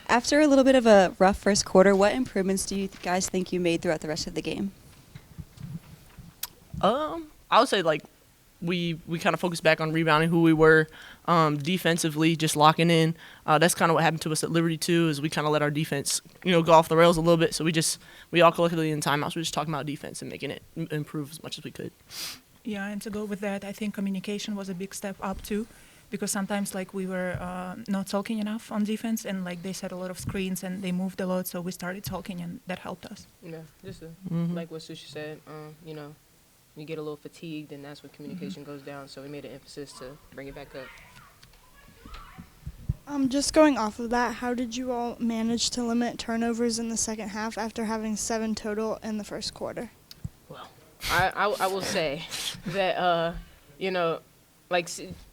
After a little bit of a rough first quarter, what improvements do you guys think you made throughout the rest of the game? I would say like we kind of focused back on rebounding who we were, defensively, just locking in. That's kind of what happened to us at Liberty too. Is we kind of let our defense, go off the rails a little bit. So we all collectively in timeouts, we're just talking about defense and making it improve as much as we could. Yeah, and to go with that, I think communication was a big step up too, because sometimes like we were not talking enough on defense, and like they set a lot of screens and they moved a lot, so we started talking, and that helped us. Yeah, just Mhm. like what Sushi said, we get a little fatigued, and that's when communication goes down. So we made an emphasis to bring it back up. Just going off of that, how did you all manage to limit turnovers in the second half after having 7 total in the first quarter? Well, I will say that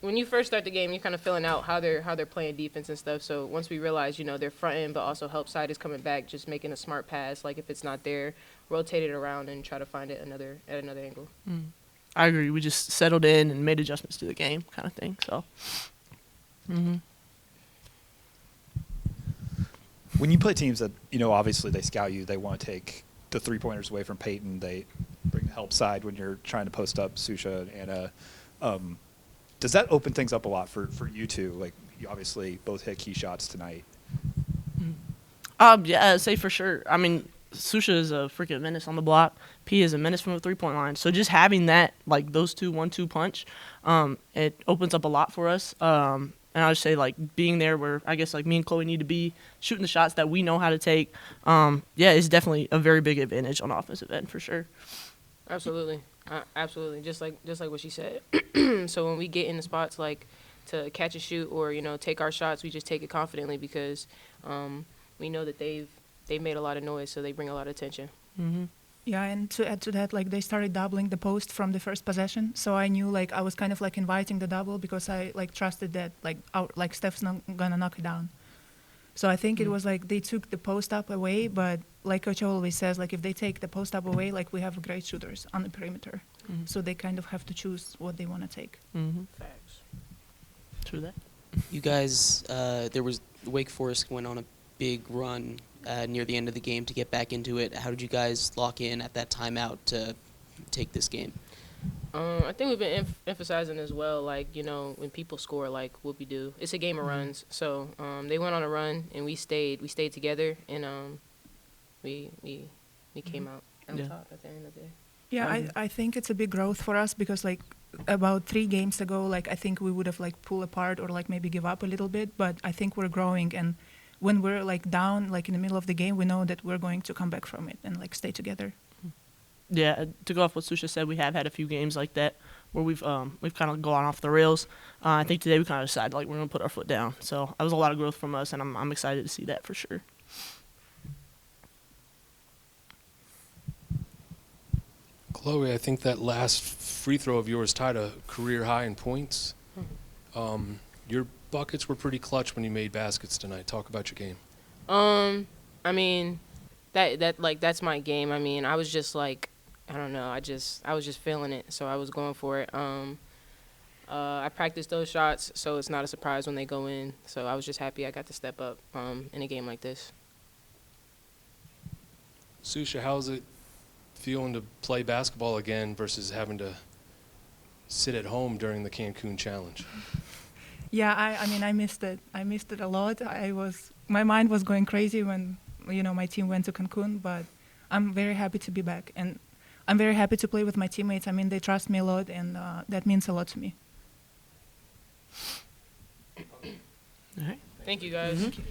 when you first start the game, you're kind of filling out how they're playing defense and stuff. So once we realize, their front end, but also help side is coming back, just making a smart pass. Like if it's not there, rotate it around and try to find it at another angle. I agree. We just settled in and made adjustments to the game, kind of thing. So. When you play teams that, obviously they scout you, they want to take the three-pointers away from Peyton, they bring the help side when you're trying to post up Susha and Anna. Does that open things up a lot for you two? Like, you obviously both hit key shots tonight. Yeah, I'd say for sure. I mean, Susha is a freaking menace on the block. P is a menace from the three-point line. So just having that, like those two 1-2 punch, it opens up a lot for us. And I would say, like, being there where I guess, like, me and Chloe need to be, shooting the shots that we know how to take, it's definitely a very big advantage on the offensive end for sure. Absolutely. Absolutely. Just like what she said. So when we get in the spots, like, to catch a shoot or, take our shots, we just take it confidently because we know that they've made a lot of noise, so they bring a lot of attention. Mm-hmm. Yeah, and to add to that, like they started doubling the post from the first possession, so I knew like I was kind of like inviting the double because I like trusted that like Steph's not gonna knock it down. So I think it was like they took the post up away, but like Coach always says, like if they take the post up away, like we have great shooters on the perimeter, so they kind of have to choose what they want to take. Facts. True that. You guys, Wake Forest went on a big run near the end of the game to get back into it. How did you guys lock in at that timeout to take this game? I think we've been emphasizing as well, like, when people score, like what we do. It's a game of runs. So they went on a run, and we stayed together, and we came out on top at the end of the day. Yeah, I think it's a big growth for us because like about 3 games ago, like I think we would have like pulled apart or like maybe give up a little bit, but I think we're growing, and when we're like down, like in the middle of the game, we know that we're going to come back from it and like stay together. Yeah, to go off what Susha said, we have had a few games like that where we've kind of gone off the rails. I think today we kind of decided like we're gonna put our foot down. So that was a lot of growth from us, and I'm excited to see that for sure. Chloe, I think that last free throw of yours tied a career high in points. Your buckets were pretty clutch when you made baskets tonight. Talk about your game. I mean, that's my game. I mean, I was just like, I don't know. I was just feeling it, so I was going for it. I practiced those shots, so it's not a surprise when they go in. So I was just happy I got to step up in a game like this. Susha, how's it feeling to play basketball again versus having to sit at home during the Cancun Challenge? Yeah, I mean, I missed it. I missed it a lot. My mind was going crazy when, my team went to Cancun, but I'm very happy to be back. And I'm very happy to play with my teammates. I mean, they trust me a lot, and that means a lot to me. All right. Thank you, guys. Thank you.